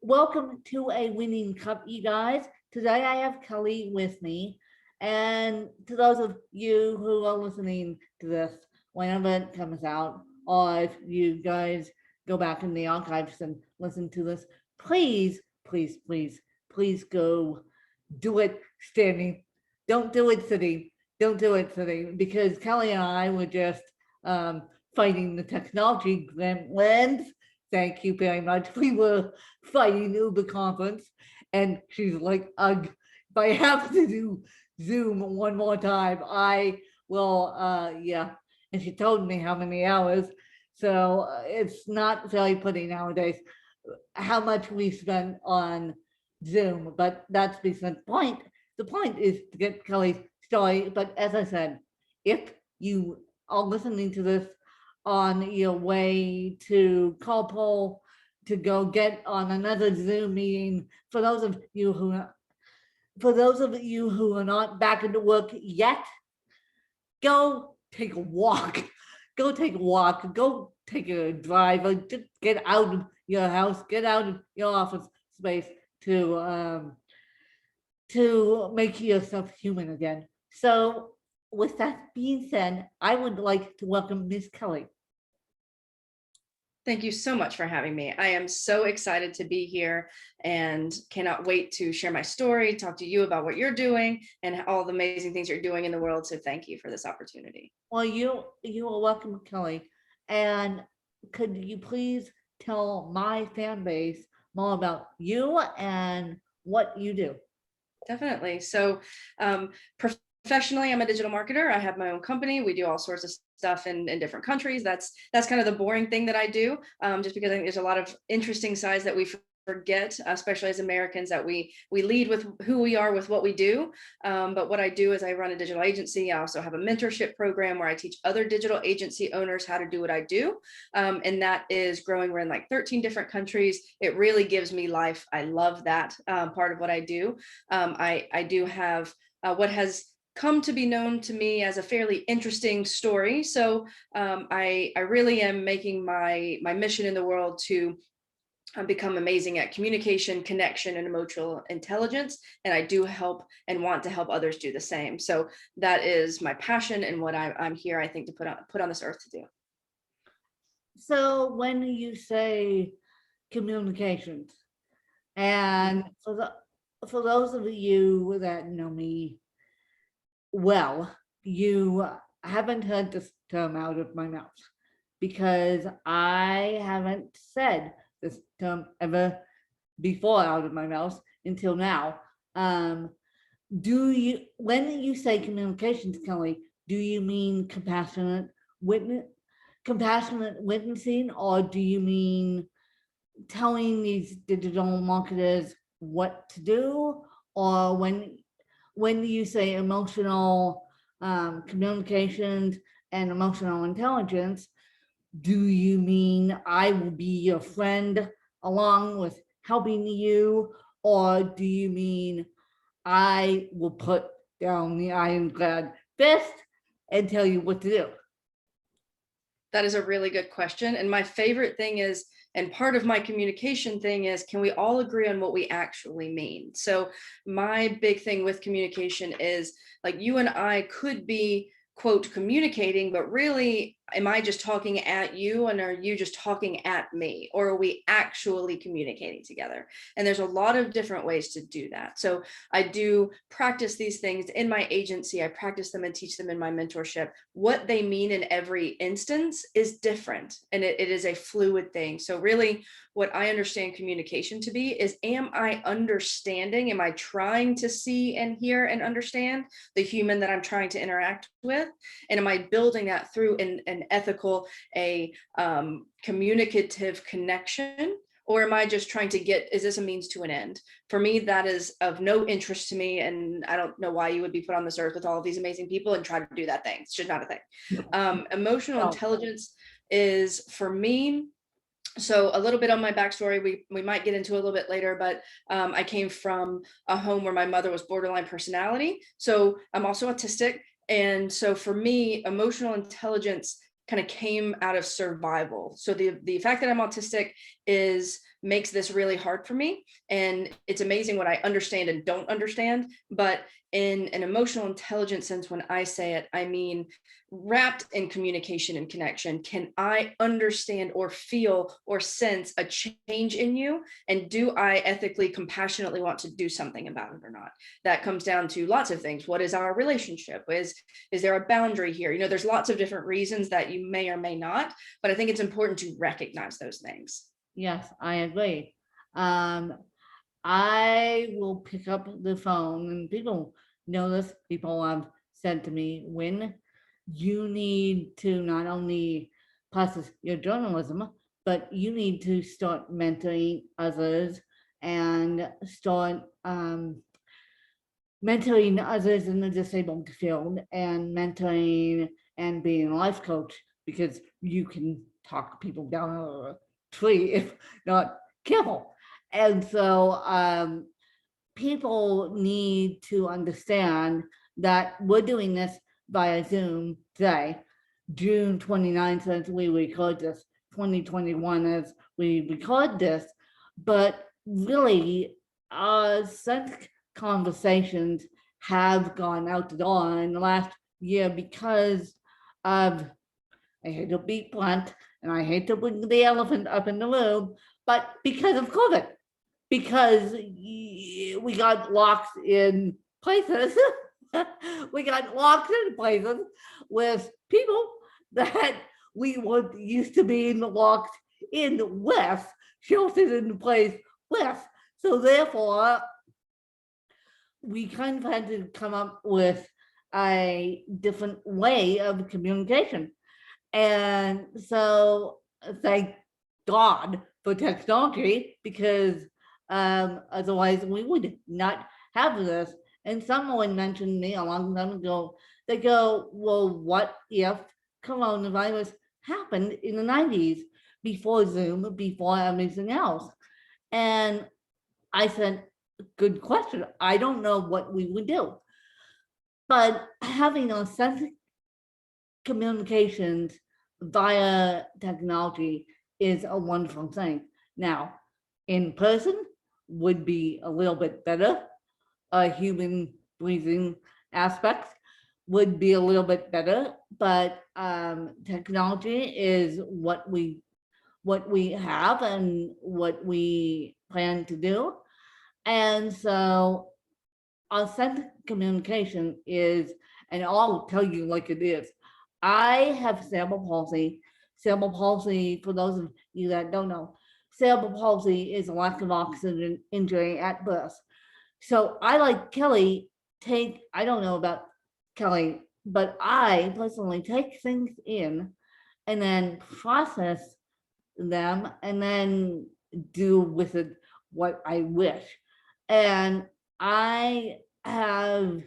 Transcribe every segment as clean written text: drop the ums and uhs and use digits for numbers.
welcome to a winning cup, you guys. Today I have Kelly with me. And to those of you who are listening to this, whenever it comes out, or if you guys go back in the archives and listen to this, please, please, please, please go do it standing. Don't do it sitting. Don't do it sitting, because Kelly and I were just fighting the technology gremlins. Thank you very much. We were fighting Uber conference, and she's like, ugh, if I have to do Zoom one more time, I will, yeah. And she told me how many hours. So it's not very pretty nowadays how much we spend on Zoom, but that's beside the point. The point is to get Kelly's story. But as I said, if you are listening to this on your way to carpool, to go get on another Zoom meeting, for those of you who are not back into work yet, go take a walk. Go take a walk. Go take a drive. Or just get out of your house. Get out of your office space to make yourself human again. So, with that being said, I would like to welcome Miss Kelly. Thank you so much for having me. I am so excited to be here and cannot wait to share my story, talk to you about what you're doing and all the amazing things you're doing in the world. So thank you for this opportunity. Well, you are welcome, Kelly. And could you please tell my fan base more about you and what you do? Definitely. So professionally, I'm a digital marketer. I have my own company. We do all sorts of stuff in different countries. That's kind of the boring thing that I do, just because I think there's a lot of interesting sides that we forget, especially as Americans, that we lead with who we are with what we do. But what I do is I run a digital agency. I also have a mentorship program where I teach other digital agency owners how to do what I do. And that is growing. We're in like 13 different countries. It really gives me life. I love that part of what I do. I do have what has come to be known to me as a fairly interesting story. So I really am making my mission in the world to become amazing at communication, connection, and emotional intelligence. And I do help and want to help others do the same. So that is my passion and what I'm here, I think, to put on this earth to do. So when you say communications, and for those of you that know me well, you haven't heard this term out of my mouth, because I haven't said this term ever before out of my mouth until now. When you say communications, Kelly, do you mean compassionate witnessing, or do you mean telling these digital marketers what to do? Or when you say emotional communications and emotional intelligence, do you mean I will be your friend along with helping you? Or do you mean I will put down the ironclad fist and tell you what to do? That is a really good question. And my favorite thing is, and part of my communication thing is, can we all agree on what we actually mean? So my big thing with communication is, like, you and I could be, quote, communicating, but really, am I just talking at you and are you just talking at me? Or are we actually communicating together? And there's a lot of different ways to do that. So I do practice these things in my agency. I practice them and teach them in my mentorship. What they mean in every instance is different, and it is a fluid thing. So really, what I understand communication to be is, am I understanding? Am I trying to see and hear and understand the human that I'm trying to interact with? And am I building that through an ethical, communicative connection? Or am I just trying to is this a means to an end? For me, that is of no interest to me. And I don't know why you would be put on this earth with all of these amazing people and try to do that thing. It's just not a thing. Emotional intelligence is, for me, so a little bit on my backstory, we might get into a little bit later, but I came from a home where my mother was borderline personality. So I'm also autistic. And so for me, emotional intelligence kind of came out of survival. So the fact that I'm autistic is makes this really hard for me. And it's amazing what I understand and don't understand. But in an emotional intelligence sense, when I say it, I mean wrapped in communication and connection. Can I understand or feel or sense a change in you? And do I ethically, compassionately want to do something about it or not? That comes down to lots of things. What is our relationship? Is there a boundary here? You know, there's lots of different reasons that you may or may not, but I think it's important to recognize those things. Yes, I agree. I will pick up the phone, and people know this. People have said to me, when you need to not only process your journalism, but you need to start mentoring others and start mentoring others in the disabled field and mentoring and being a life coach, because you can talk people down a tree if not careful. And so people need to understand that we're doing this via Zoom today, June 29th, as we record this, 2021 as we record this. But really, such conversations have gone out the door in the last year because of, I hate to be blunt, and I hate to bring the elephant up in the room, but because of COVID, because we got locked in places, we got locked in places with people that we were used to being locked in with, sheltered in place with. So therefore, we kind of had to come up with a different way of communication. And so thank God for technology, because otherwise we would not have this. And someone mentioned me a long time ago, they go, well, what if coronavirus happened in the 90s, before Zoom, before everything else? And I said, good question. I don't know what we would do. But having authentic communications via technology is a wonderful thing. Now, in person would be a little bit better. A human breathing aspect would be a little bit better, but technology is what we have and what we plan to do. And so authentic communication is, and I'll tell you like it is, I have cerebral palsy. Cerebral palsy, for those of you that don't know, cerebral palsy is a lack of oxygen injury at birth. So I, like Kelly, I don't know about Kelly, but I personally take things in and then process them and then do with it what I wish. And I have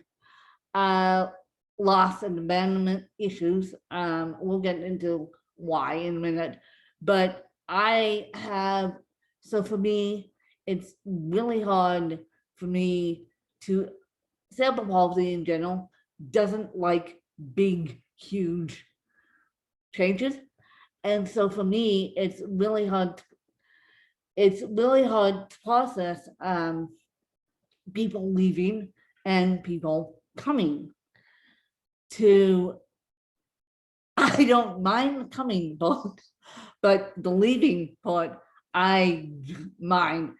loss and abandonment issues. We'll get into why in a minute, but so for me, it's really hard for me to, cerebral palsy in general doesn't like big, huge changes. And so for me, it's really hard to process people leaving and people coming. I don't mind coming, but the leaving part, I mind.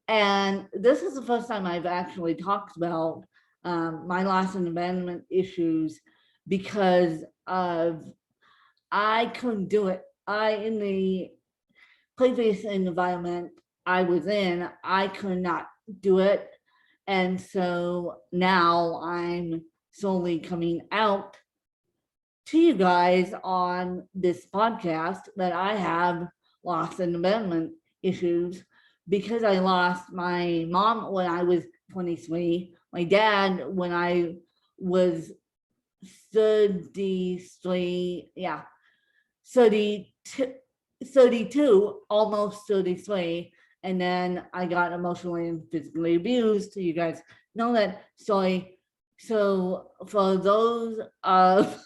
And this is the first time I've actually talked about my loss and abandonment issues, because I couldn't do it. In the previous environment I was in, I could not do it. And so now I'm slowly coming out to you guys on this podcast that I have loss and abandonment issues, because I lost my mom when I was 23, my dad when I was 33, 32, almost 33. And then I got emotionally and physically abused. So you guys know that story. So for those of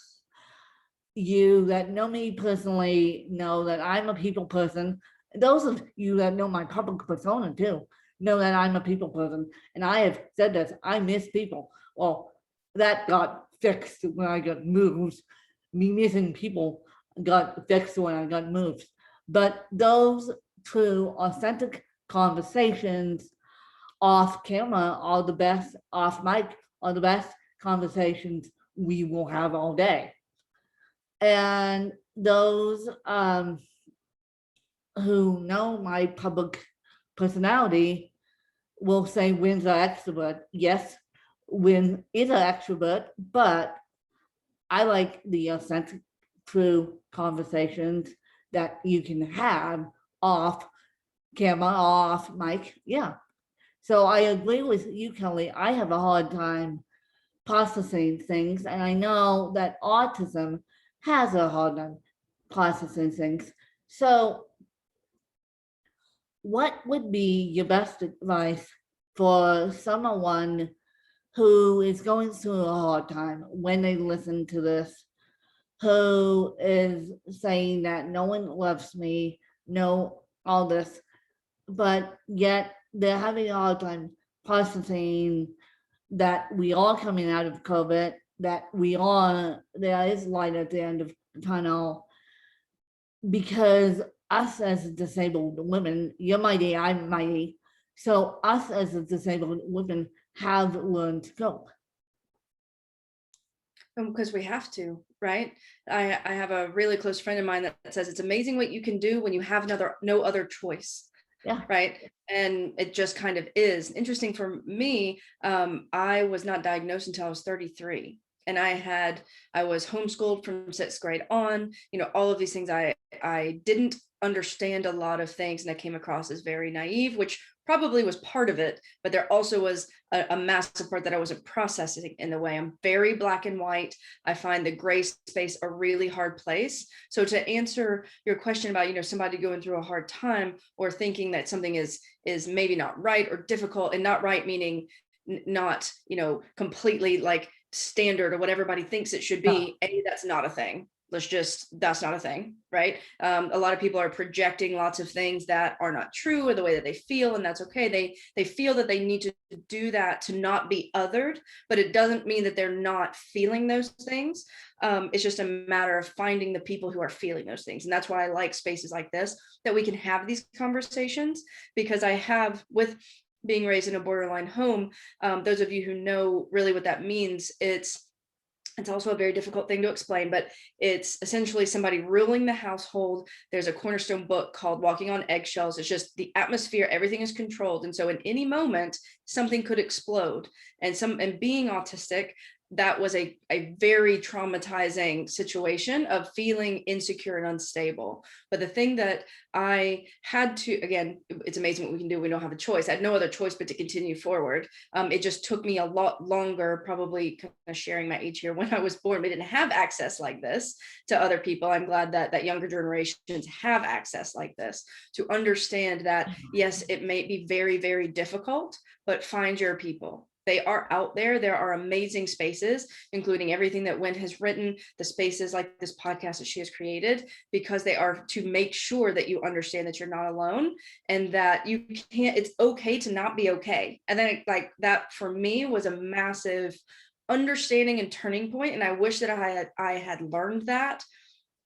you that know me personally know that I'm a people person. those of you that know my public persona too, know that I'm a people person. And I have said this, I miss people. Well, that got fixed when I got moved. Me missing people got fixed when I got moved. But those true, authentic conversations off camera are the best, off mic are the best conversations we will have all day. And those who know my public personality will say Wynn's an extrovert. Yes, Wynn is an extrovert, but I like the authentic, true conversations that you can have off camera, off mic. Yeah. So I agree with you, Kelly. I have a hard time processing things, and I know that autism has a hard time processing things. So what would be your best advice for someone who is going through a hard time when they listen to this, who is saying that no one loves me, no, all this, but yet they're having a hard time processing that we are coming out of COVID, that there is light at the end of the tunnel, because us as disabled women, you're mighty, I'm mighty. So us as a disabled women have learned to cope. Because we have to, right? I have a really close friend of mine that says it's amazing what you can do when you have no other choice. Yeah. Right. And it just kind of is interesting for me. I was not diagnosed until I was 33. And I was homeschooled from 6th grade on, all of these things. I didn't understand a lot of things, and I came across as very naive, which probably was part of it, but there also was a massive part that I wasn't processing in the way. I'm very black and white. I find the gray space a really hard place. So to answer your question about, somebody going through a hard time or thinking that something is maybe not right or difficult, and not right meaning not, completely like standard or what everybody thinks it should be, that's not a thing. That's not a thing, right? A lot of people are projecting lots of things that are not true, or the way that they feel, and that's okay. They feel that they need to do that to not be othered, but it doesn't mean that they're not feeling those things. It's just a matter of finding the people who are feeling those things. And that's why I like spaces like this, that we can have these conversations, because I have, with being raised in a borderline home, those of you who know really what that means, it's also a very difficult thing to explain, but it's essentially somebody ruling the household. There's a cornerstone book called Walking on Eggshells. It's just the atmosphere, everything is controlled. And so in any moment, something could explode. And being autistic, that was a very traumatizing situation of feeling insecure and unstable. But the thing that I had to, again, it's amazing what we can do. We don't have a choice. I had no other choice but to continue forward. It just took me a lot longer, probably kind of sharing my age here. When I was born, we didn't have access like this to other people. I'm glad that younger generations have access like this, to understand that, yes, it may be very, very difficult, but find your people. They are out there. There are amazing spaces, including everything that Wynn has written, the spaces like this podcast that she has created, because they are to make sure that you understand that you're not alone, and that you can't, it's okay to not be okay. And then like that for me was a massive understanding and turning point. And I wish that I had learned that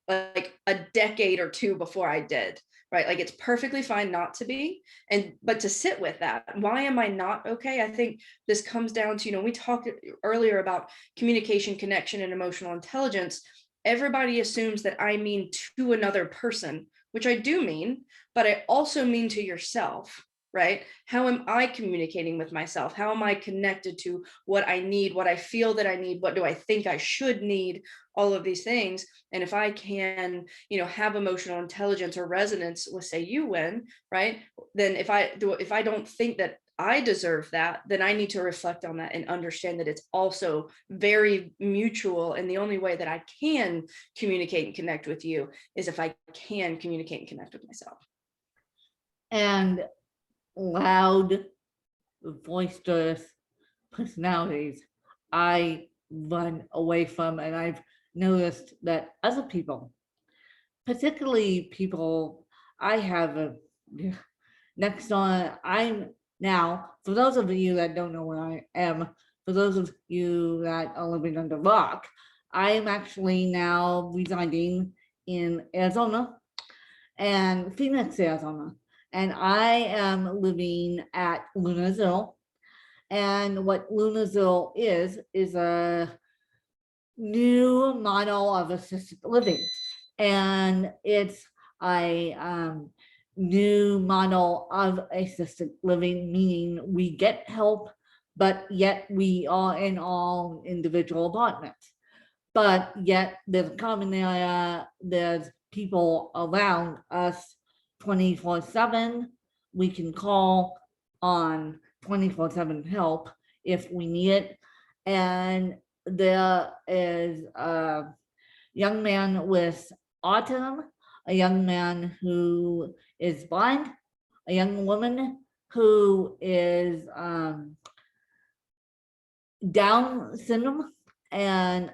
like a decade or two before I did. Right? Like, it's perfectly fine not to be, but to sit with that. Why am I not okay? I think this comes down to, we talked earlier about communication, connection, and emotional intelligence. Everybody assumes that I mean to another person, which I do mean, but I also mean to yourself, right? How am I communicating with myself? How am I connected to what I need, what I feel that I need? What do I think I should need? All of these things. And if I can, have emotional intelligence or resonance with, say, you, Wynn, right? Then if I don't think that I deserve that, then I need to reflect on that and understand that it's also very mutual. And the only way that I can communicate and connect with you is if I can communicate and connect with myself. And loud, boisterous personalities I run away from, and I've noticed that other people, particularly people I have a next on. I'm now, for those of you that don't know where I am, for those of you that are living under rock, I am actually now residing in Arizona and Phoenix, Arizona. And I am living at Lunazil. And what Lunazil is a new model of assisted living. And it's a new model of assisted living, meaning we get help, but yet we are in all individual apartments. But yet there's a common area, there's people around us 24/7. We can call on 24/7 help if we need it. And there is a young man with autism, a young man who is blind, a young woman who is Down syndrome, and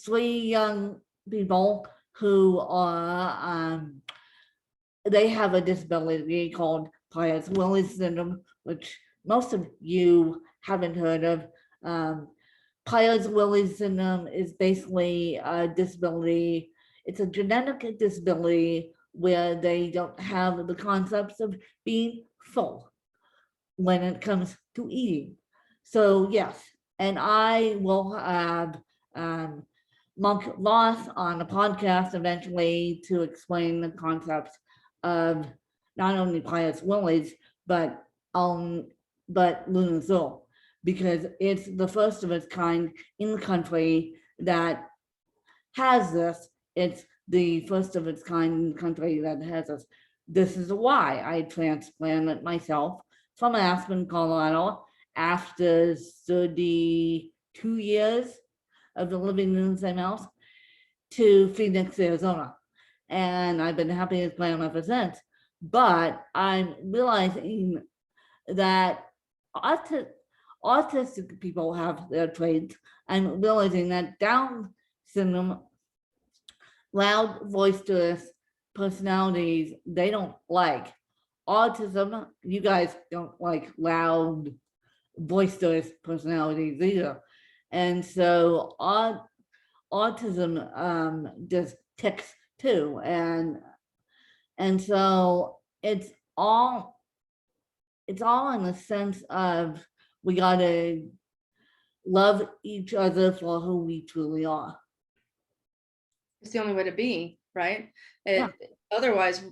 three young people who are they have a disability called Prader-Willi syndrome, which most of you haven't heard of. Prader-Willi syndrome is basically a disability. It's a genetic disability where they don't have the concepts of being full when it comes to eating. So yes, and I will have Monk Voss on a podcast eventually to explain the concepts of not only Prader-Willi, but Lunazil, because it's the first of its kind in the country that has this. It's the first of its kind in the country that has this. This is why I transplanted myself from Aspen, Colorado, after 32 years of living in the same house, to Phoenix, Arizona. And I've been happy as clam ever since. But I'm realizing that autistic people have their traits. I'm realizing that Down syndrome, loud, boisterous personalities, they don't like. Autism, you guys don't like loud, boisterous personalities either. And so autism just ticks too. And so it's all in the sense of we gotta love each other for who we truly are. It's the only way to be, right? Otherwise,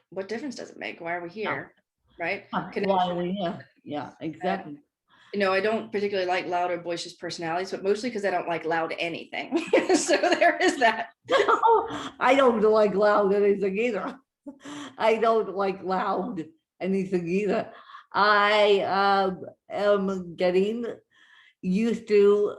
what difference does it make? Why are we here? Right? Why are we here? Yeah, exactly. I don't particularly like loud or boisterous personalities, but mostly because I don't like loud anything. So there is that. I don't like loud anything either. I don't like loud anything either. I am getting used to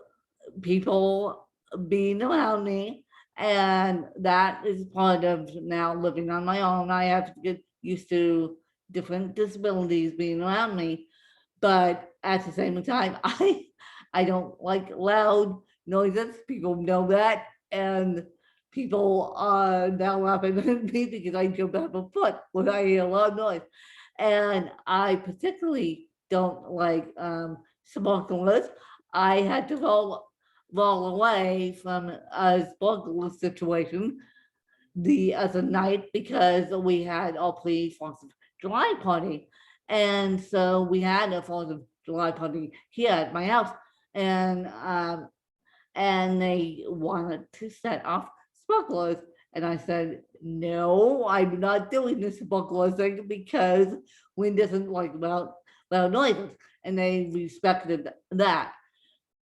people being around me, and that is part of now living on my own. I have to get used to different disabilities being around me, but at the same time, I don't like loud noises. People know that, and people are now laughing at me because I jump out of a foot when I hear a loud noise. And I particularly don't like sparklers. I had to roll away from a sparkler situation the other night because we had our pre-4th of July party. And so we had a 4th of July party here at my house, and they wanted to set off sparklers. And I said, no, I'm not doing the sparkler thing because wind doesn't like loud noises, and they respected that.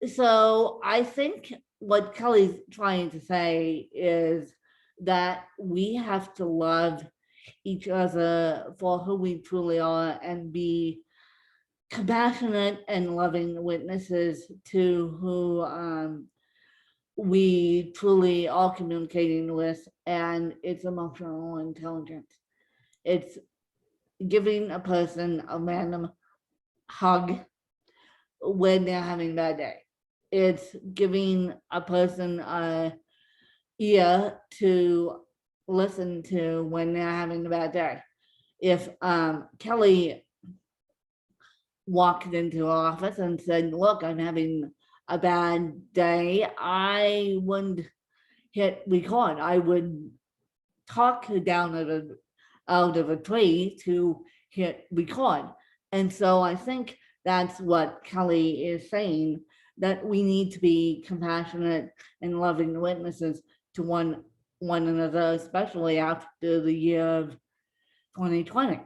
So I think what Kelly's trying to say is that we have to love each other for who we truly are and be compassionate and loving witnesses to who we truly are communicating with, and it's emotional intelligence. It's giving a person a random hug when they're having a bad day. It's giving a person a ear to listen to when they're having a bad day. If Kelly walked into her office and said, look, I'm having a bad day, I wouldn't hit record. I would talk her down out of a tree to hit record. And so I think that's what Kelly is saying, that we need to be compassionate and loving witnesses to one another, especially after the year of 2020.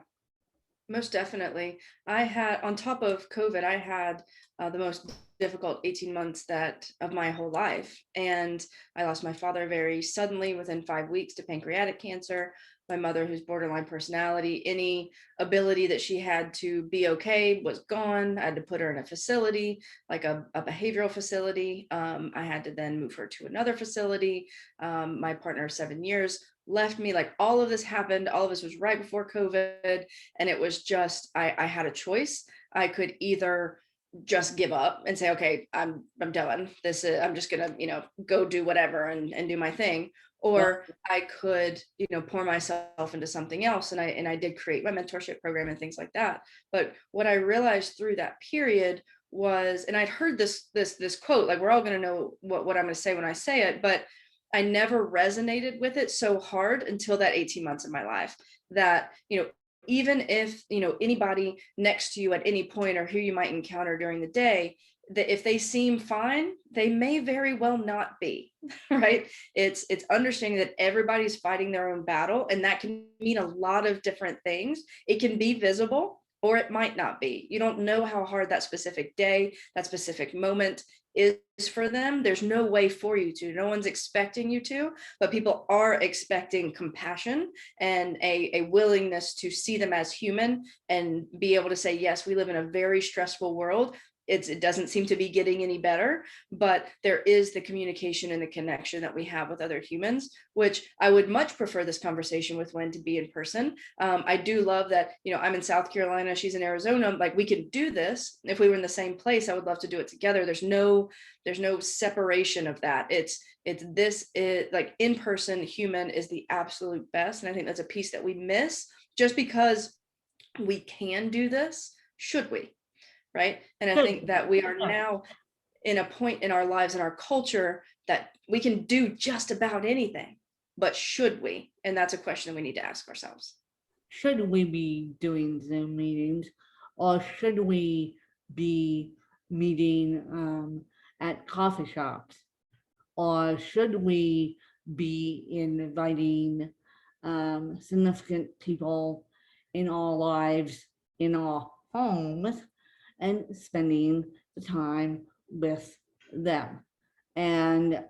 Most definitely. I had, on top of COVID, I had the most difficult 18 months of my whole life. And I lost my father very suddenly within 5 weeks to pancreatic cancer. My mother, who's borderline personality, any ability that she had to be okay was gone. I had to put her in a facility, like a behavioral facility. I had to then move her to another facility. My partner of 7 years left me. Like, all of this happened. All of this was right before COVID. And it was just, I had a choice. I could either just give up and say, okay, I'm done. I'm just gonna, go do whatever and do my thing. Or I could, pour myself into something else. And I did create my mentorship program and things like that. But what I realized through that period was, and I'd heard this quote, like, we're all going to know what I'm going to say when I say it, but I never resonated with it so hard until that 18 months of my life, that, even if, anybody next to you at any point, or who you might encounter during the day, that if they seem fine, they may very well not be, right? It's understanding that everybody's fighting their own battle, and that can mean a lot of different things. It can be visible, or it might not be. You don't know how hard that specific day, that specific moment is for them. There's no way for you to. No one's expecting you to, but people are expecting compassion and a willingness to see them as human and be able to say, yes, we live in a very stressful world. It doesn't seem to be getting any better, but there is the communication and the connection that we have with other humans, which I would much prefer this conversation with Wen to be in person. I do love that, I'm in South Carolina, she's in Arizona. Like, we could do this. If we were in the same place, I would love to do it together. There's no separation of that. It's like, in person human is the absolute best. And I think that's a piece that we miss, just because we can do this. Should we? Right. And I think that we are now in a point in our lives and our culture that we can do just about anything, but should we? And that's a question we need to ask ourselves. Should we be doing Zoom meetings, or should we be meeting at coffee shops, or should we be inviting significant people in our lives, in our homes, and spending the time with them? And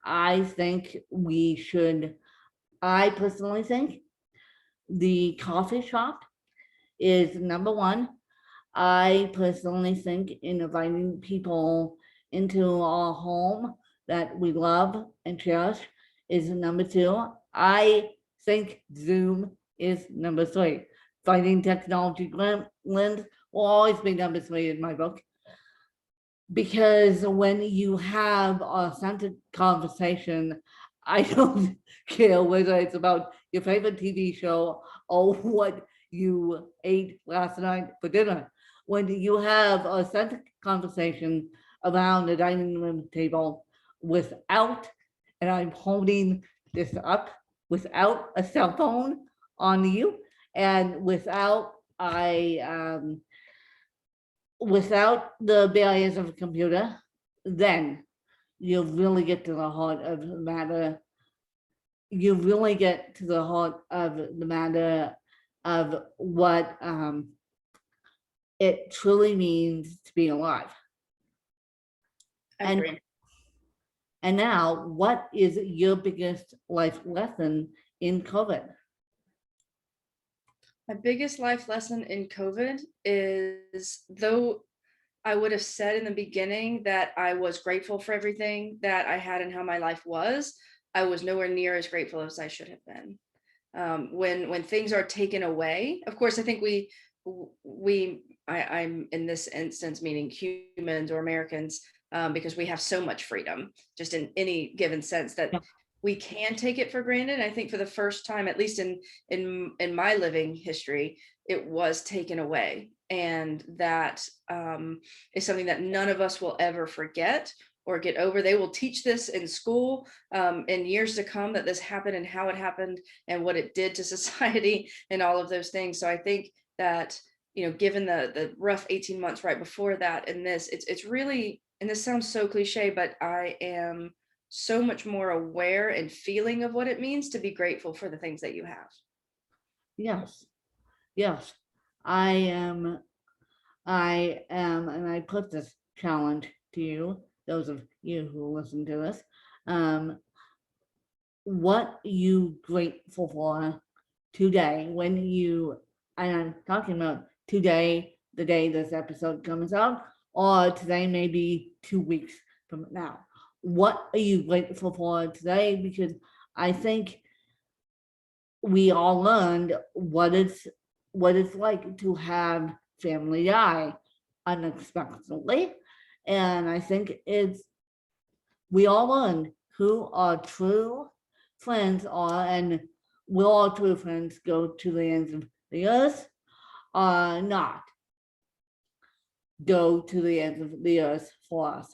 I think we should, I personally think the coffee shop is number one. I personally think inviting people into our home that we love and cherish is number two. I think Zoom is number three. Fighting technology gremlins will always be number three in my book. Because when you have authentic conversation, I don't care whether it's about your favorite TV show or what you ate last night for dinner. When you have authentic conversation around the dining room table without, and I'm holding this up, without a cell phone on you, and without without the barriers of a computer, then you really get to the heart of the matter. You really get to the heart of the matter of what it truly means to be alive. I agree. And now, what is your biggest life lesson in COVID? My biggest life lesson in COVID is, though I would have said in the beginning that I was grateful for everything that I had and how my life was, I was nowhere near as grateful as I should have been. When things are taken away, of course, I think I'm in this instance meaning humans or Americans, because we have so much freedom just in any given sense that we can take it for granted. I think for the first time, at least in my living history, it was taken away. And that is something that none of us will ever forget or get over. They will teach this in school in years to come, that this happened and how it happened and what it did to society and all of those things. So I think that, you know, given the rough 18 months right before that and this, it's really, and this sounds so cliche, but I am so much more aware and feeling of what it means to be grateful for the things that you have. Yes, yes, I am, and I put this challenge to you, those of you who listen to this, what you grateful for today when you, and I'm talking about today, the day this episode comes out, or today maybe 2 weeks from now. What are you grateful for today? Because I think we all learned what it's like to have family die unexpectedly. And I think we all learned who our true friends are, and will our true friends go to the ends of the earth or not go to the ends of the earth for us.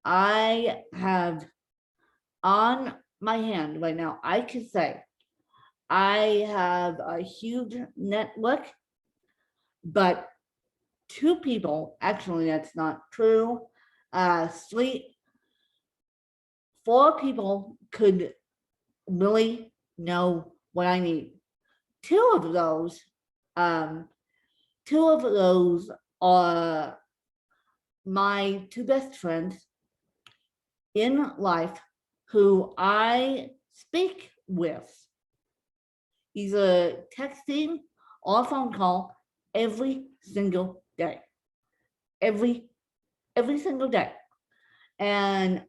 I have on my hand right now, I can say I have a huge network, but 2 people, actually that's not true, 4 people could really know what I need. 2 of those are my 2 best friends in life who I speak with, either texting or phone call every single day, every single day. And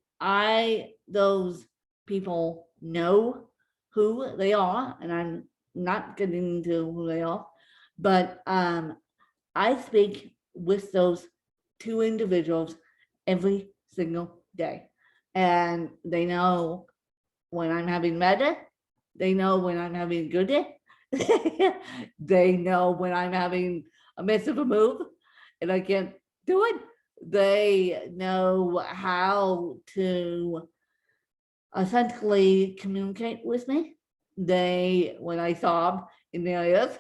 those people know who they are, and I'm not getting into who they are, but I speak with those 2 individuals every single day. And they know when I'm having a bad day, they know when I'm having a good day, they know when I'm having a mess of a move and I can't do it. They know how to authentically communicate with me. When I sob in their ears,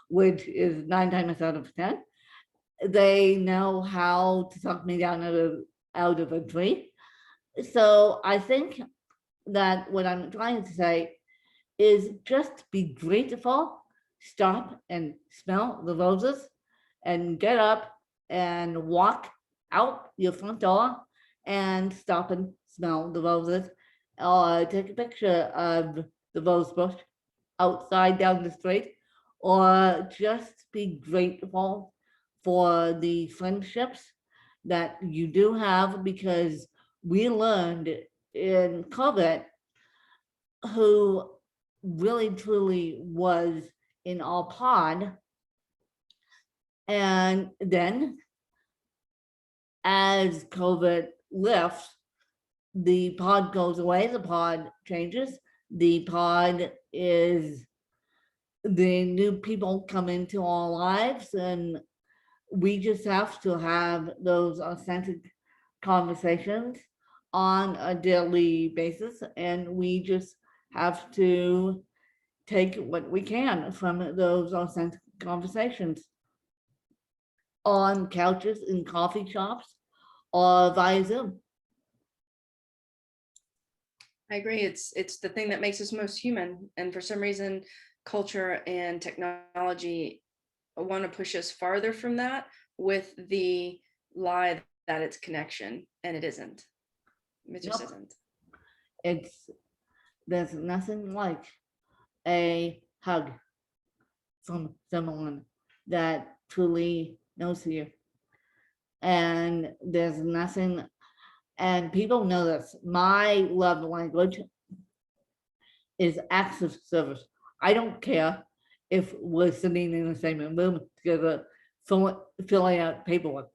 which is 9 times out of 10, they know how to talk me down out of a tree. So I think that what I'm trying to say is just be grateful, stop and smell the roses, and get up and walk out your front door and stop and smell the roses, or take a picture of the rose bush outside down the street, or just be grateful for the friendships that you do have, because we learned in COVID who really truly was in our pod. And then as COVID lifts, the pod goes away, the pod changes, the pod is, the new people come into our lives, and we just have to have those authentic conversations on a daily basis, and we just have to take what we can from those authentic conversations on couches in coffee shops or via Zoom. I agree. It's the thing that makes us most human. And for some reason, culture and technology want to push us farther from that with the lie that it's connection, and it isn't. It just Nope. isn't. There's nothing like a hug from someone that truly knows you. And there's nothing, and people know this, my love language is acts of service. I don't care if we're sitting in the same room together, filling out paperwork.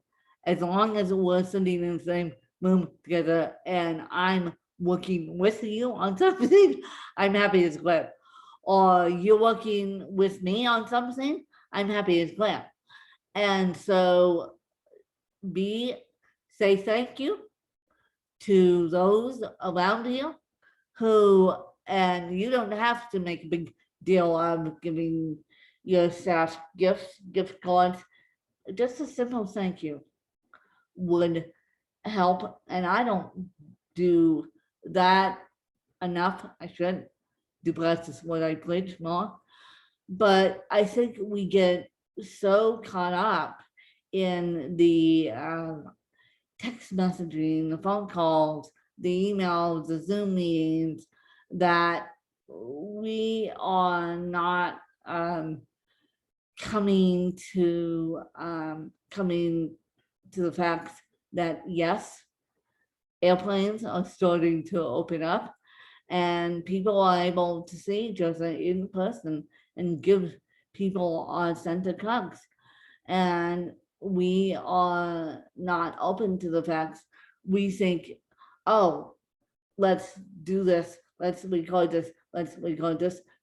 As long as we're sitting in the same room together and I'm working with you on something, I'm happy as glad. Or you're working with me on something, I'm happy as glad. And so say thank you to those around you who, and you don't have to make a big deal of giving your staff gift cards. Just a simple thank you would help. And I don't do that enough. I should do practice what I preach more. But I think we get so caught up in the text messaging, the phone calls, the emails, the Zoom meetings, that we are not coming to the fact that yes, airplanes are starting to open up and people are able to see each other in person and give people authentic hugs. And we are not open to the facts. We think, oh, let's do this, let's record this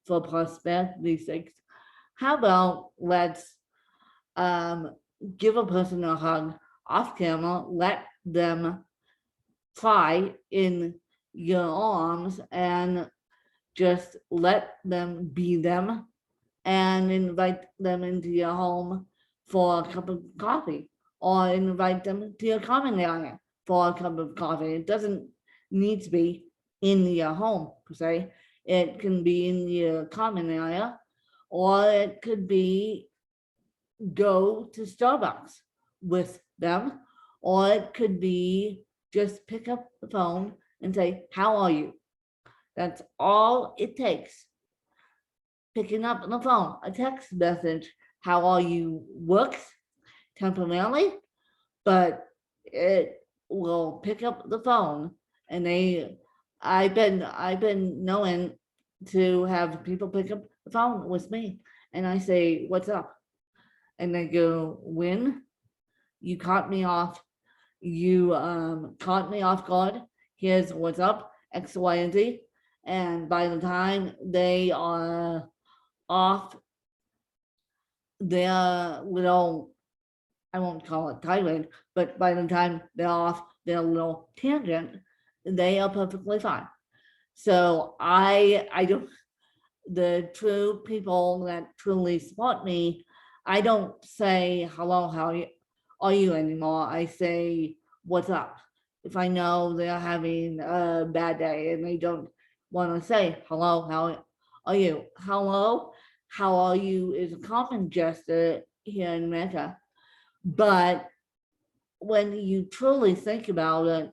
for prosperity sake. How about let's give a person a hug off camera, let them fly in your arms and just let them be them and invite them into your home for a cup of coffee or invite them to your common area for a cup of coffee. It doesn't need to be in your home per se. It can be in your common area, or it could be go to Starbucks with them, or it could be just pick up the phone and say, how are you? That's all it takes. Picking up the phone, a text message, how are you, works temporarily, but it will pick up the phone. And I've been knowing to have people pick up the phone with me, and I say, what's up? And they go, Win, you caught me off. You caught me off guard. Here's what's up, X, Y, and Z. And by the time they are off their little, I won't call it tirade, but by the time they're off their little tangent, they are perfectly fine. So I don't, the true people that truly support me, I don't say hello, how are you anymore. I say, what's up? If I know they're having a bad day and they don't want to say hello, how are you? Hello, how are you is a common gesture here in America. But when you truly think about it,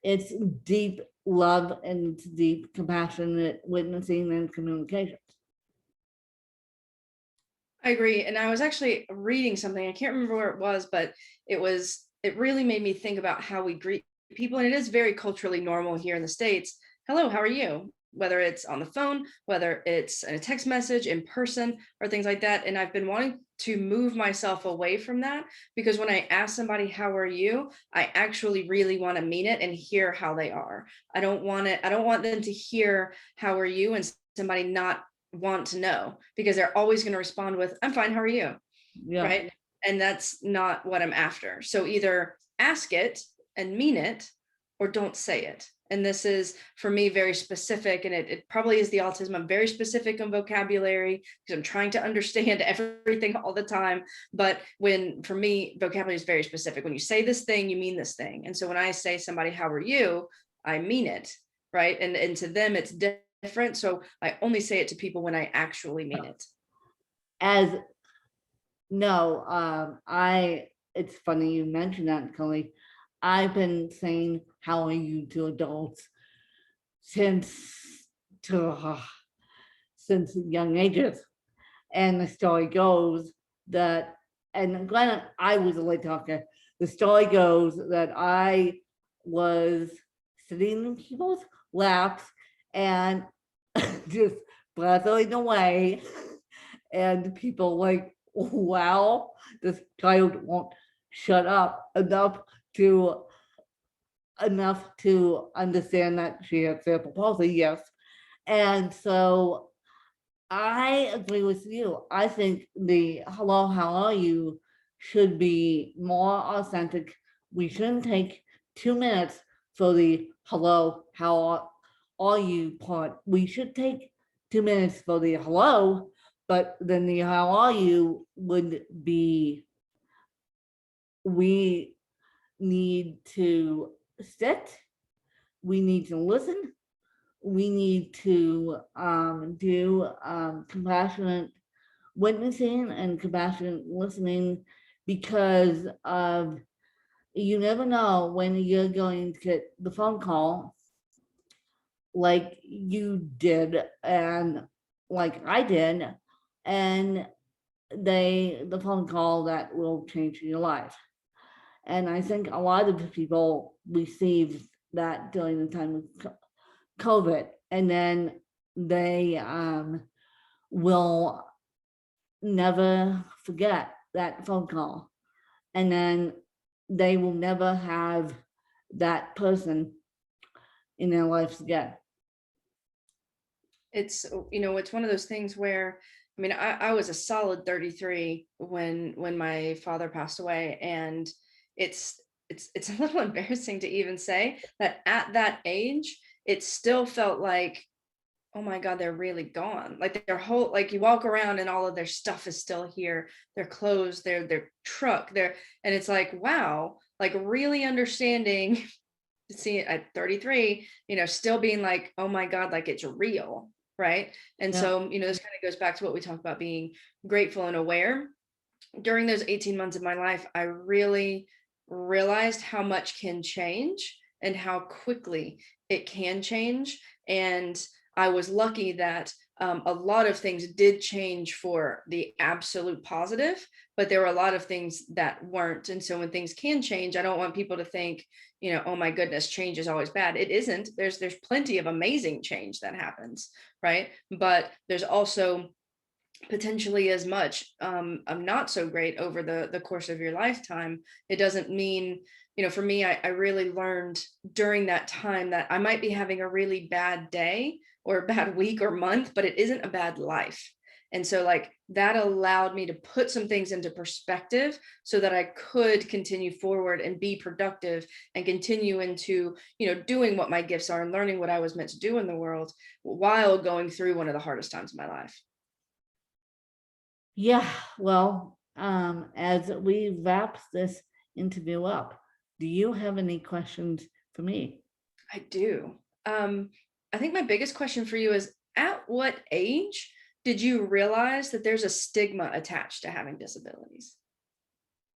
it's deep love and deep compassionate witnessing and communication. I agree. And I was actually reading something, I can't remember where it was, but it really made me think about how we greet people. And it is very culturally normal here in the States. Hello, how are you? Whether it's on the phone, whether it's in a text message, in person, or things like that. And I've been wanting to move myself away from that, because when I ask somebody, how are you? I actually really want to mean it and hear how they are. I don't want them to hear, how are you? And somebody not want to know, because they're always going to respond with, I'm fine, how are you? Yeah. Right. And that's not what I'm after. So either ask it and mean it, or don't say it. And this is, for me, very specific. And it probably is the autism. I'm very specific in vocabulary because I'm trying to understand everything all the time. But for me, vocabulary is very specific. When you say this thing, you mean this thing. And so when I say somebody, how are you? I mean it. Right. And to them, it's different. So I only say it to people when I actually mean it. It's funny you mentioned that, Kelly. I've been saying how are you to adults since young ages. And the story goes that, and granted, I was a late talker. The story goes that I was sitting in people's laps and just breathing away, and people like, wow, this child won't shut up enough to enough to understand that she has cerebral palsy, yes. And so I agree with you. I think the hello, how are you should be more authentic. We shouldn't take 2 minutes for the hello, how are you part. We should take 2 minutes for the hello, but then the how are you would be, we need to sit, we need to listen, we need to do compassionate witnessing and compassionate listening, because of, you never know when you're going to get the phone call like you did and like I did, and the phone call that will change your life. And I think a lot of people received that during the time of COVID, and then they will never forget that phone call, and then they will never have that person in their lives again. It's, it's one of those things where, I mean, I was a solid 33 when my father passed away, and it's a little embarrassing to even say that at that age, it still felt like, oh my God, they're really gone. Like their whole, like you walk around and all of their stuff is still here, their clothes, their truck, and it's like, wow, like really understanding, see it at 33, still being like, oh my God, like it's real. Right. And Yeah. so, this kind of goes back to what we talked about, being grateful and aware. During those 18 months of my life, I really realized how much can change and how quickly it can change. And I was lucky that a lot of things did change for the absolute positive, but there were a lot of things that weren't. And so when things can change, I don't want people to think, oh my goodness, change is always bad. It isn't. There's plenty of amazing change that happens, right? But there's also potentially as much not so great over the course of your lifetime. It doesn't mean, for me, I really learned during that time that I might be having a really bad day or a bad week or month, but it isn't a bad life. And so like that allowed me to put some things into perspective so that I could continue forward and be productive and continue into, doing what my gifts are and learning what I was meant to do in the world while going through one of the hardest times of my life. Yeah, well, as we wrap this interview up, do you have any questions for me? I do. I think my biggest question for you is, at what age did you realize that there's a stigma attached to having disabilities?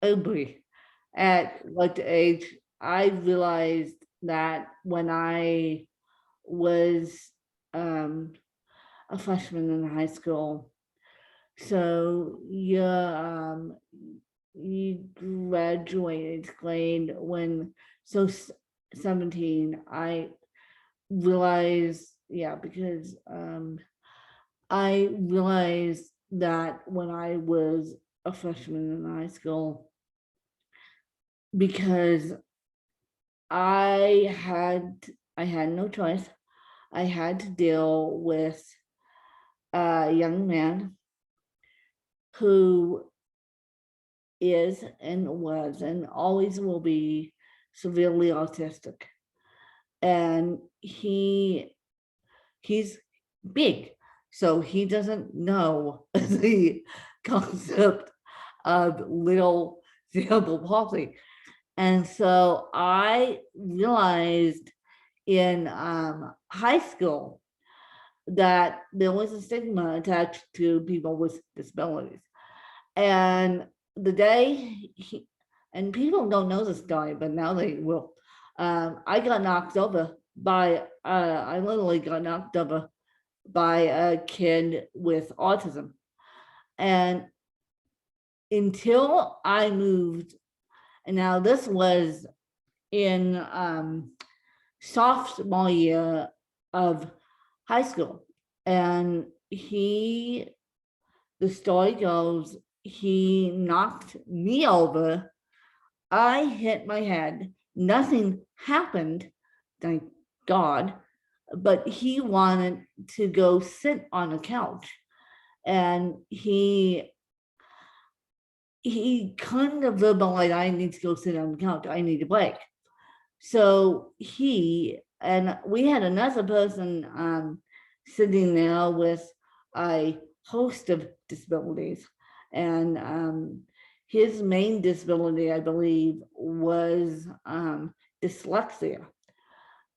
Oh boy. At what age? I realized that when I was a freshman in high school. So you graduated grade when, so 17, I realized, yeah, because I realized that when I was a freshman in high school, because I had no choice. I had to deal with a young man who is and was and always will be severely autistic. And he's big, so he doesn't know the concept of little cerebral palsy. And so I realized in high school that there was a stigma attached to people with disabilities. And the day and people don't know this guy, but now they will. I got knocked over by, I literally got knocked over by a kid with autism. And until I moved, and now this was in sophomore year of high school. And the story goes, he knocked me over. I hit my head. Nothing happened, thank God, but he wanted to go sit on a couch, and he kind of verbalized, I need to go sit on the couch, I need a break. So he, and we had another person sitting there with a host of disabilities, and his main disability, I believe, was dyslexia.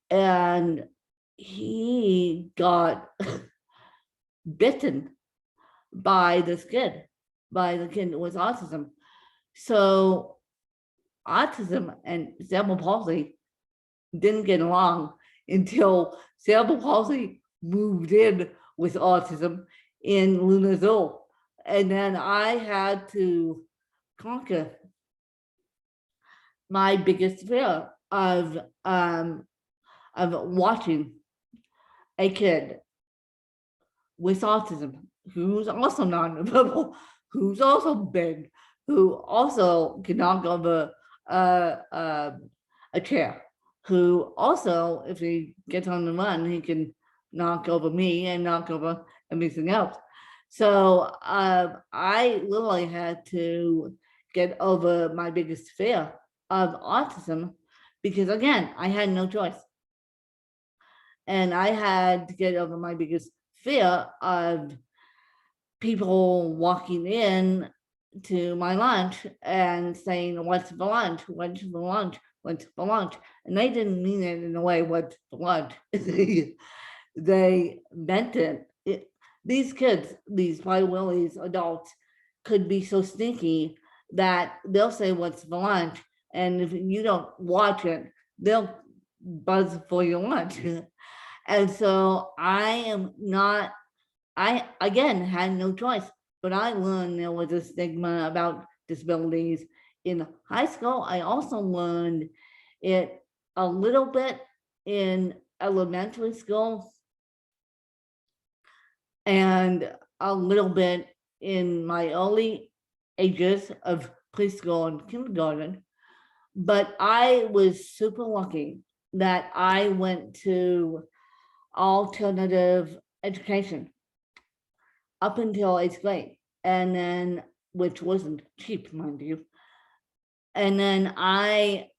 And he got bitten by this kid, by the kid with autism. So autism and cerebral palsy didn't get along until cerebral palsy moved in with autism in Luna Zoo. And then I had to conquer my biggest fear of watching a kid with autism who's also nonverbal, who's also big, who also can knock over a chair, who also, if he gets on the run, he can knock over me and knock over everything else. So I literally had to get over my biggest fear of autism because, again, I had no choice. And I had to get over my biggest fear of people walking in to my lunch and saying, what's for lunch? What's for lunch? What's for lunch? And they didn't mean it in a way, what's for lunch? They meant it. These kids, these White Willies adults, could be so sneaky that they'll say what's for lunch, and if you don't watch it, they'll buzz for your lunch. And so I again had no choice, but I learned there was a stigma about disabilities in high school. I also learned it a little bit in elementary school and a little bit in my early ages of preschool and kindergarten. But I was super lucky that I went to alternative education up until 8th grade, and then, which wasn't cheap, mind you. And then I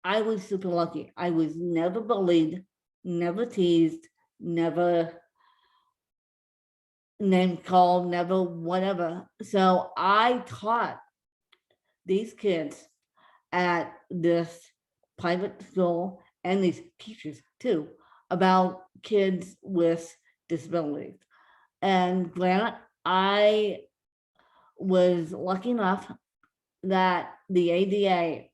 was super lucky. I was never bullied, never teased, never name called, never whatever. So I taught these kids at this private school and these teachers too about kids with disabilities. And Grant, I was lucky enough that the ADA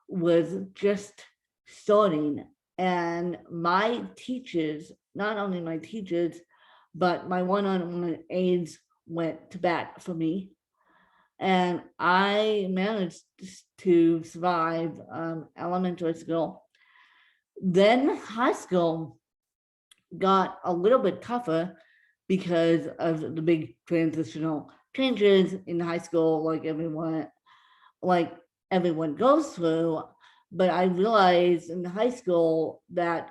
was just starting, and my teachers, not only my teachers, but my one-on-one aides went to bat for me. And I managed to survive elementary school. Then high school got a little bit tougher because of the big transitional changes in high school, like everyone goes through. But I realized in high school that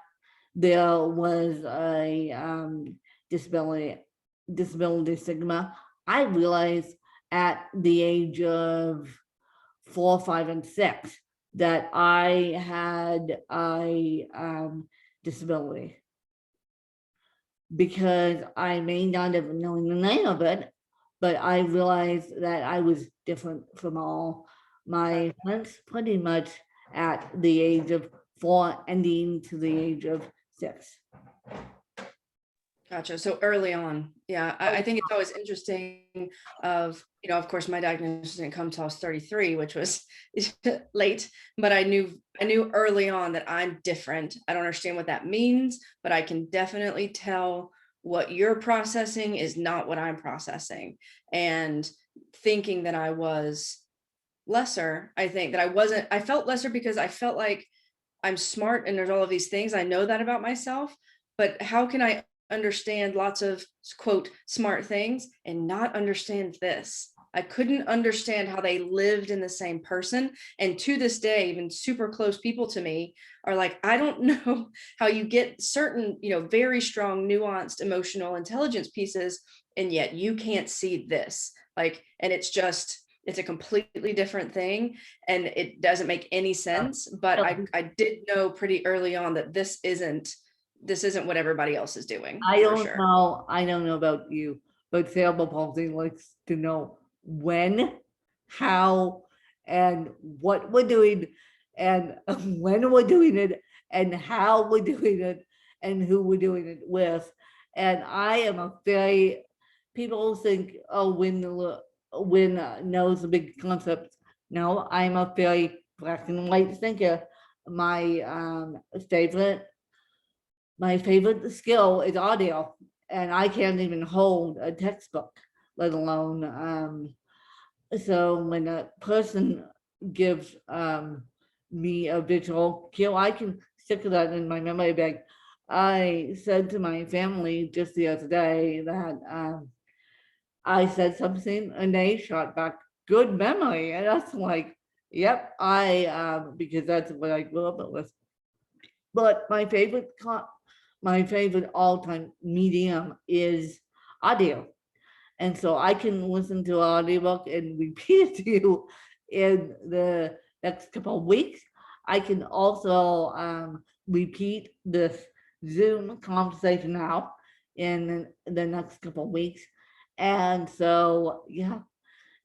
there was a disability stigma. I realized at the age of 4, 5, and 6 that I had a disability, because I may not have known the name of it, but I realized that I was different from all my friends pretty much at the age of 4, ending to the age of 6. Gotcha. So early on. Yeah. I think it's always interesting of, of course, my diagnosis didn't come till I was 33, which was late, but I knew early on that I'm different. I don't understand what that means, but I can definitely tell what you're processing is not what I'm processing. And thinking that I was lesser, I think that I felt lesser because I felt like I'm smart and there's all of these things. I know that about myself, but how can I understand lots of quote smart things and not understand this? I couldn't understand how they lived in the same person. And to this day, even super close people to me are like, I don't know how you get certain, very strong, nuanced emotional intelligence pieces, and yet you can't see this. Like, and it's a completely different thing, and it doesn't make any sense. But I did know pretty early on that this isn't what everybody else is doing. I For don't sure. know. I don't know about you, but cerebral palsy likes to know when, how, and what we're doing, and when we're doing it, and how we're doing it, and who we're doing it with. And I am a very, people think, oh, when knows a big concept. No, I'm a very black and white thinker. My favorite skill is audio, and I can't even hold a textbook, let alone. So when a person gives me a visual cue, I can stick that in my memory bank. I said to my family just the other day that I said something and they shot back, good memory. And that's like, yep, because that's what I grew up with. But my favorite all-time medium is audio. And so I can listen to an audiobook and repeat it to you in the next couple of weeks. I can also repeat this Zoom conversation now in the next couple of weeks. And so, yeah.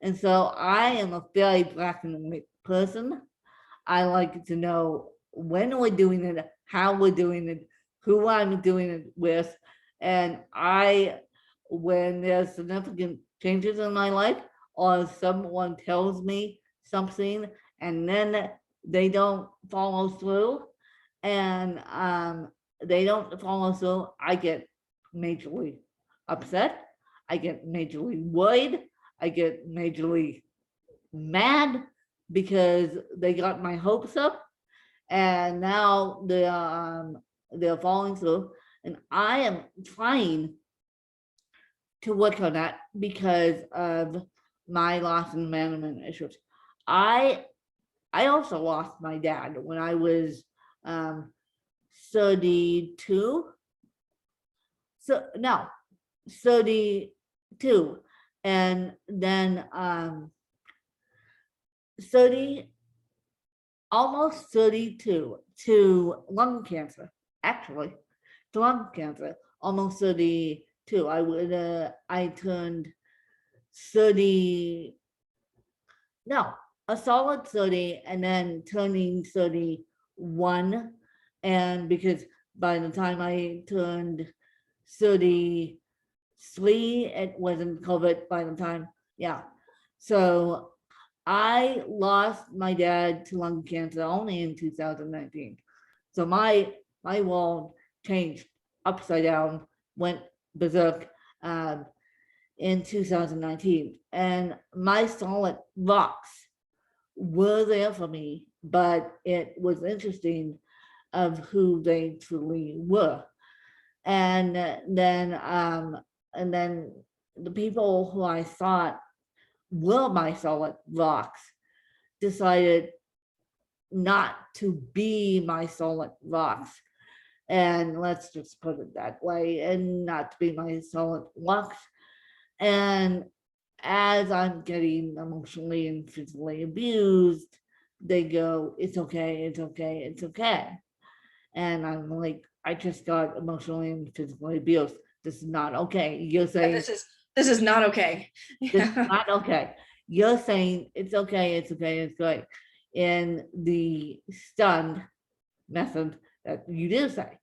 And so I am a very black and white person. I like to know when we're doing it, how we're doing it, who I'm doing it with. And when there's significant changes in my life, or someone tells me something and then they don't follow through, and I get majorly upset. I get majorly worried. I get majorly mad because they got my hopes up and now they're falling through. And I am trying to work on that because of my loss and abandonment issues. I also lost my dad when I was 32. So no, 32, and then 30, almost 32 to lung cancer. Actually, to lung cancer, almost 32. I turned 30. No, a solid 30, and then turning 31. And because by the time I turned 33, it wasn't COVID by the time, yeah. So I lost my dad to lung cancer only in 2019. So my world changed upside down, went berserk in 2019. And my solid rocks were there for me, but it was interesting of who they truly were. And then the people who I thought were my solid rocks decided not to be my solid rocks. And let's just put it that way, and not to be my solid rocks. And as I'm getting emotionally and physically abused, they go, it's okay, it's okay, it's okay. And I'm like, I just got emotionally and physically abused. This is not okay. You're saying this is not okay. this is not okay. You're saying it's okay, it's okay, it's great. In the stunned method that you do say.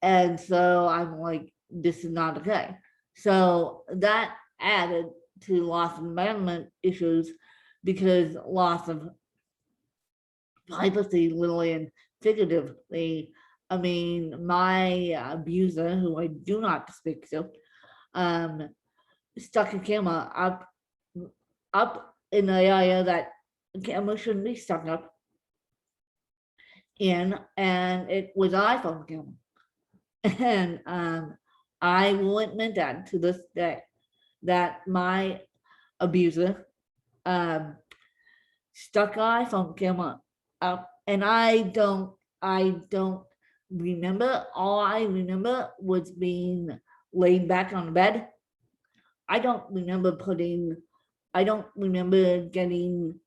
And so I'm like, this is not okay. So that added to loss of abandonment issues, because loss of privacy, literally and figuratively. I mean, my abuser, who I do not speak to, stuck a camera up in the area that the camera shouldn't be stuck up in, and it was an iPhone camera. And I will admit that to this day, that my abuser stuck eye phone camera up, and I don't remember. All I remember was being laid back on the bed. I don't remember getting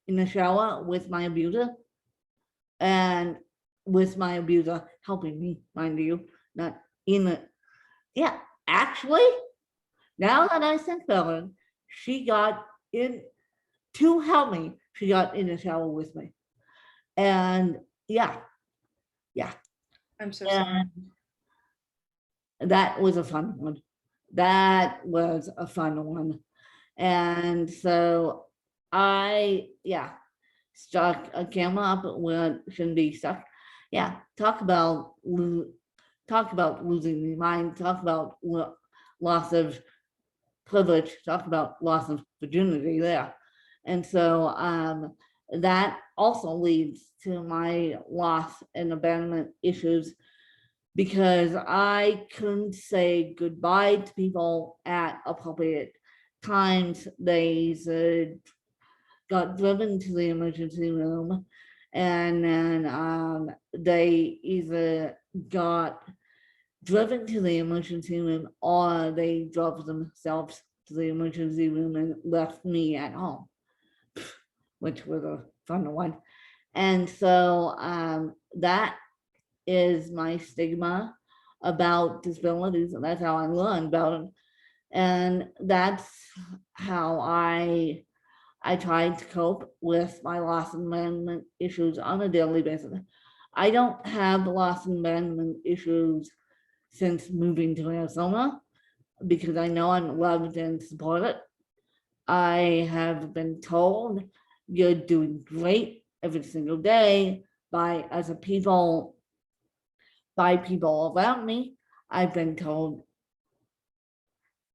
in the shower with my abuser, and with my abuser helping me, mind you, not in it. Yeah, actually, now that I think about it, she got in to help me. She got in the shower with me. And yeah, I'm so sorry. and that was a fun one. That was a fun one. And so stuck a camera up where it shouldn't be stuck. Yeah, talk about losing your mind, talk about loss of privilege, talk about loss of virginity there. And so that also leads to my loss and abandonment issues, because I couldn't say goodbye to people at appropriate times. They got driven to the emergency room, and then they either got driven to the emergency room or they drove themselves to the emergency room and left me at home, which was a fun one. And so that is my stigma about disabilities, and that's how I learned about it. And that's how I tried to cope with my loss and abandonment issues on a daily basis. I don't have loss and abandonment issues since moving to Arizona, because I know I'm loved and supported. I have been told you're doing great every single day by people around me. I've been told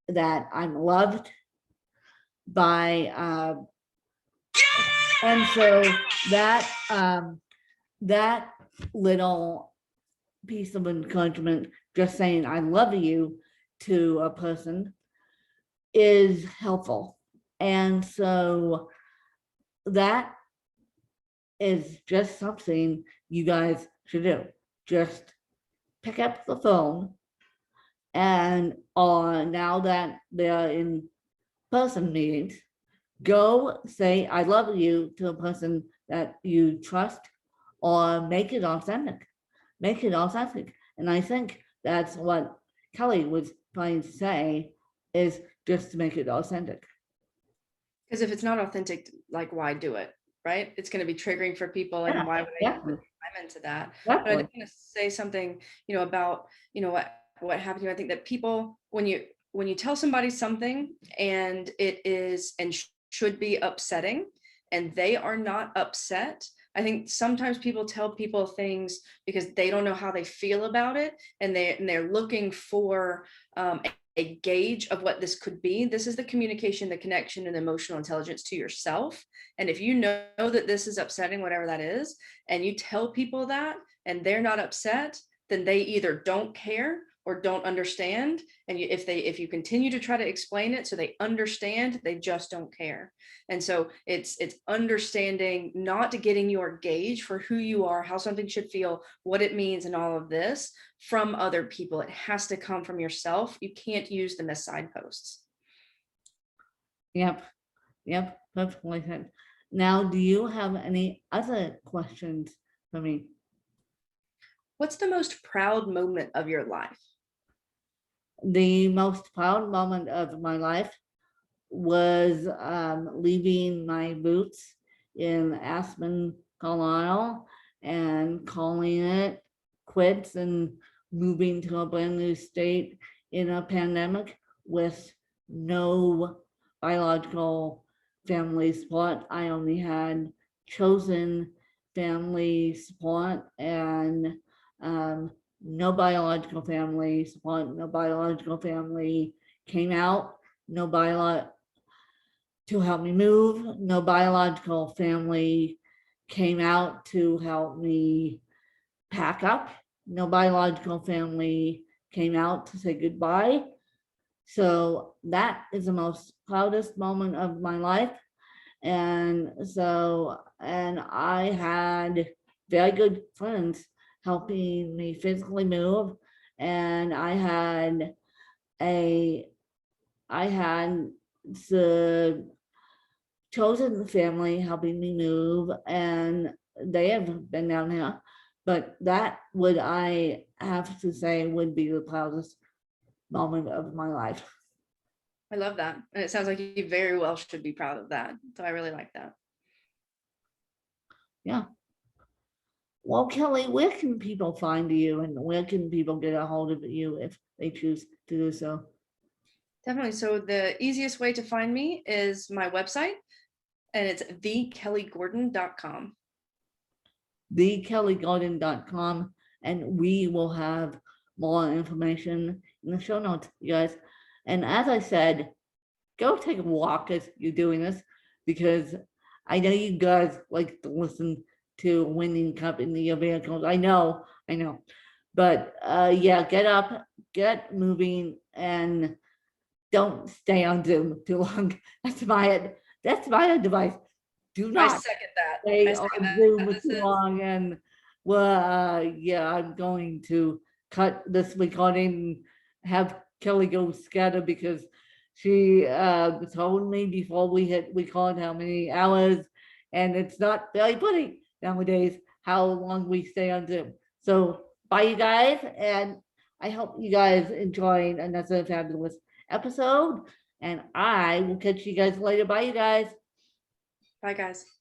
that I'm loved by, and so that that little piece of encouragement, just saying I love you to a person, is helpful. And so that is just something you guys should do. Just pick up the phone, and now that they're in person meetings, go say I love you to a person that you trust, or make it authentic. Make it authentic. And I think that's what Kelly was trying to say, is just to make it authentic. Because if it's not authentic, like, why do it? Right? It's going to be triggering for people, and why would I put time into that? But I just want to say something, about, what happened to you. I think that people, when you tell somebody something and it is and should be upsetting, and they are not upset, I think sometimes people tell people things because they don't know how they feel about it, and they're looking for a gauge of what this could be. This is the communication, the connection, and emotional intelligence to yourself. And if you know that this is upsetting, whatever that is, and you tell people that and they're not upset, then they either don't care or don't understand. And if you continue to try to explain it so they understand, they just don't care. And so it's understanding, not to getting your gauge for who you are, how something should feel, what it means, and all of this from other people. It has to come from yourself. You can't use them as signposts. Yep, perfectly said. Now, do you have any other questions for me? What's the most proud moment of your life? The most proud moment of my life was leaving my roots in Aspen, Colorado, and calling it quits and moving to a brand new state in a pandemic with no biological family support. I only had chosen family support, and no biological family support. No biological family came out. No to help me move. No biological family came out to help me pack up. No biological family came out to say goodbye. So that is the most proudest moment of my life. And so, and I had very good friends helping me physically move. And I had the chosen family helping me move, and they have been down here. But that would, I have to say, would be the proudest moment of my life. I love that. And it sounds like you very well should be proud of that. So I really like that. Yeah. Well, Kelly, where can people find you, and where can people get a hold of you if they choose to do so? Definitely. So the easiest way to find me is my website, and it's thekellygordon.com. thekellygordon.com, and we will have more information in the show notes, you guys. And as I said, go take a walk as you're doing this, because I know you guys like to listen to Winning Cup in your vehicles. I know. But yeah, get up, get moving, and don't stay on Zoom too long. That's my advice. Do I not second that. stay I on second that. Zoom This too is long. And well, yeah, I'm going to cut this recording and have Kelly go scatter, because she told me before we hit record how many hours, and it's not very pretty nowadays how long we stay on Zoom. So bye, you guys, and I hope you guys enjoyed another fabulous episode, and I will catch you guys later. Bye, you guys. Bye, guys.